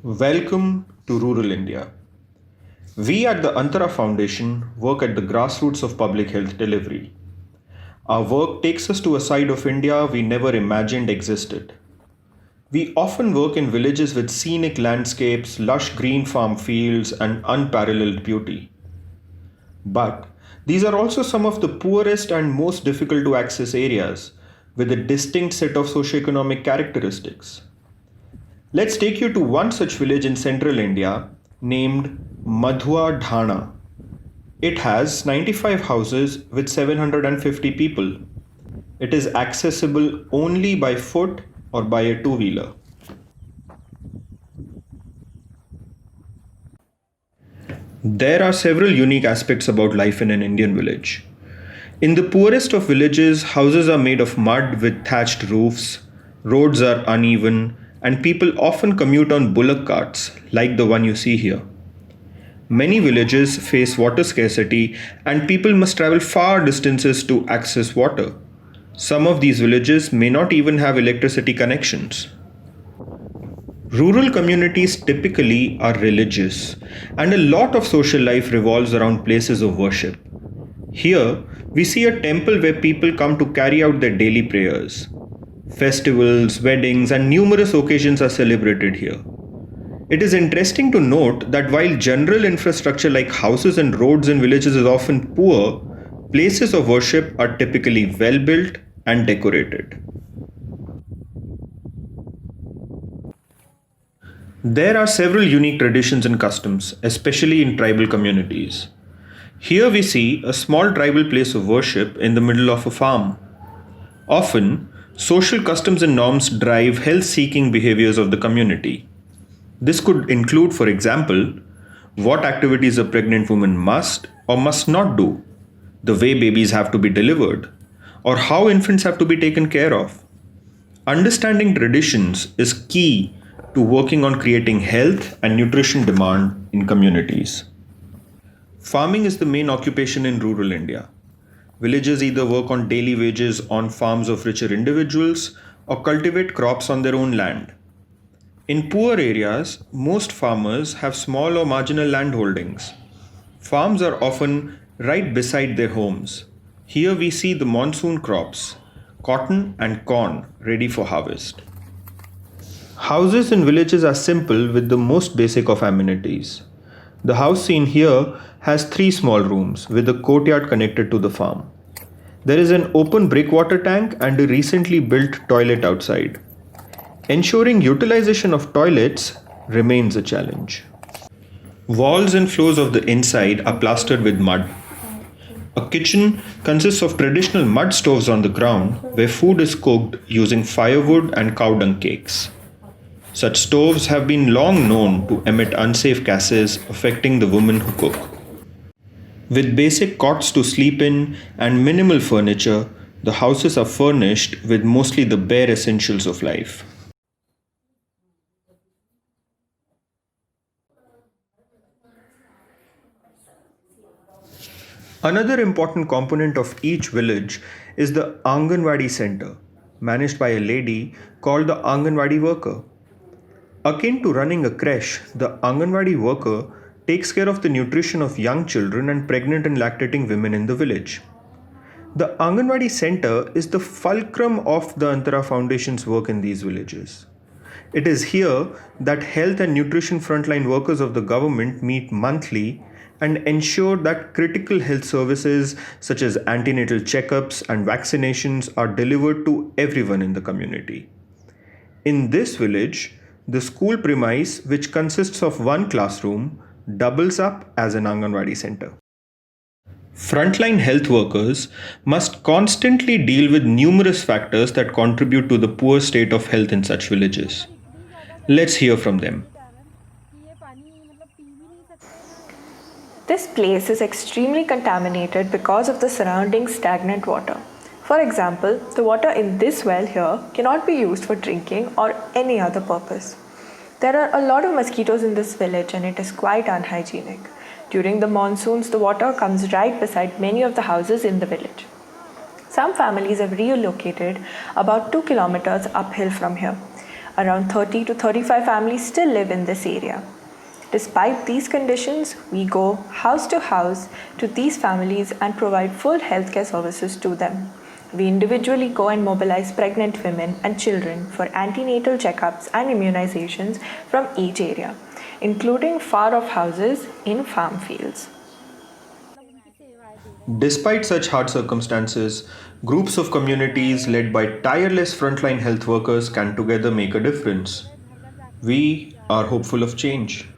Welcome to rural India. We at the Antara Foundation work at the grassroots of public health delivery. Our work takes us to a side of India we never imagined existed. We often work in villages with scenic landscapes, lush green farm fields, and unparalleled beauty. But these are also some of the poorest and most difficult to access areas with a distinct set of socioeconomic characteristics. Let's take you to one such village in central India named Madhua Dhana. It has 95 houses with 750 people. It is accessible only by foot or by a two-wheeler. There are several unique aspects about life in an Indian village. In the poorest of villages, houses are made of mud with thatched roofs, roads are uneven, and people often commute on bullock carts, like the one you see here. Many villages face water scarcity, and people must travel far distances to access water. Some of these villages may not even have electricity connections. Rural communities typically are religious, and a lot of social life revolves around places of worship. Here, we see a temple where people come to carry out their daily prayers. Festivals, weddings, and numerous occasions are celebrated here. It is interesting to note that while general infrastructure like houses and roads in villages is often poor, places of worship are typically well built and decorated. There are several unique traditions and customs, especially in tribal communities. Here we see a small tribal place of worship in the middle of a farm. Often, social customs and norms drive health seeking behaviors of the community. This could include, for example, what activities a pregnant woman must or must not do, the way babies have to be delivered, or how infants have to be taken care of. Understanding traditions is key to working on creating health and nutrition demand in communities. Farming is the main occupation in rural India. Villagers either work on daily wages on farms of richer individuals or cultivate crops on their own land. In poor areas, most farmers have small or marginal land holdings. Farms are often right beside their homes. Here we see the monsoon crops, cotton and corn, ready for harvest. Houses in villages are simple with the most basic of amenities. The house seen here has three small rooms with a courtyard connected to the farm. There is an open breakwater tank and a recently built toilet outside. Ensuring utilization of toilets remains a challenge. Walls and floors of the inside are plastered with mud. A kitchen consists of traditional mud stoves on the ground where food is cooked using firewood and cow dung cakes. Such stoves have been long known to emit unsafe gases affecting the women who cook. With basic cots to sleep in and minimal furniture, the houses are furnished with mostly the bare essentials of life. Another important component of each village is the Anganwadi center, managed by a lady called the Anganwadi worker. Akin to running a creche, the Anganwadi worker takes care of the nutrition of young children and pregnant and lactating women in the village. The Anganwadi Center is the fulcrum of the Antara Foundation's work in these villages. It is here that health and nutrition frontline workers of the government meet monthly and ensure that critical health services such as antenatal checkups and vaccinations are delivered to everyone in the community. In this village, the school premise, which consists of one classroom, doubles up as an Anganwadi center. Frontline health workers must constantly deal with numerous factors that contribute to the poor state of health in such villages. Let's hear from them. This place is extremely contaminated because of the surrounding stagnant water. For example, the water in this well here cannot be used for drinking or any other purpose. There are a lot of mosquitoes in this village and it is quite unhygienic. During the monsoons, the water comes right beside many of the houses in the village. Some families have relocated about 2 kilometers uphill from here. Around 30 to 35 families still live in this area. Despite these conditions, we go house to house to these families and provide full healthcare services to them. We individually go and mobilize pregnant women and children for antenatal checkups and immunizations from each area, including far off houses in farm fields. Despite such hard circumstances, groups of communities led by tireless frontline health workers can together make a difference. We are hopeful of change.